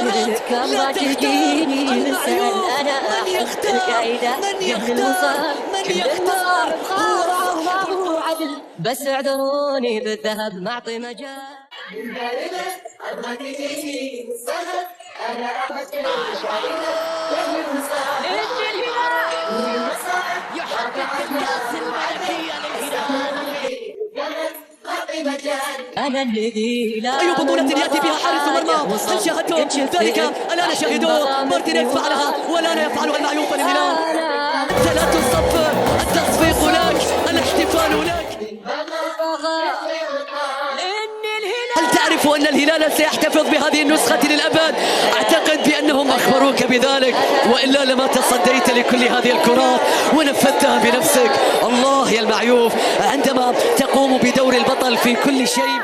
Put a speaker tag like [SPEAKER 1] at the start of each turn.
[SPEAKER 1] لا تختار المعيوب. من يختار من يختار هو عدل.
[SPEAKER 2] بس اعذروني بالذهب معطي مجال. أنا الذي لا
[SPEAKER 1] أي بطولة يأتي فيها حارس مرمى؟ هل شاهدتم ذلك؟ الآن شاهدوه. مارتينيز فعلها والآن يفعلها المعيوب الهلال. ثلاث الصف، التصفيق هناك، الاحتفال هناك. هل تعرف أن الهلال سيحتفظ بهذه النسخة للأبد؟ أعتقد بأنهم أخبروك بذلك، وإلا لما تصديت لكل هذه الكرات ونفذتها بنفسك. الله يا المعيوف، عندما تقوم بدور البطل في كل شيء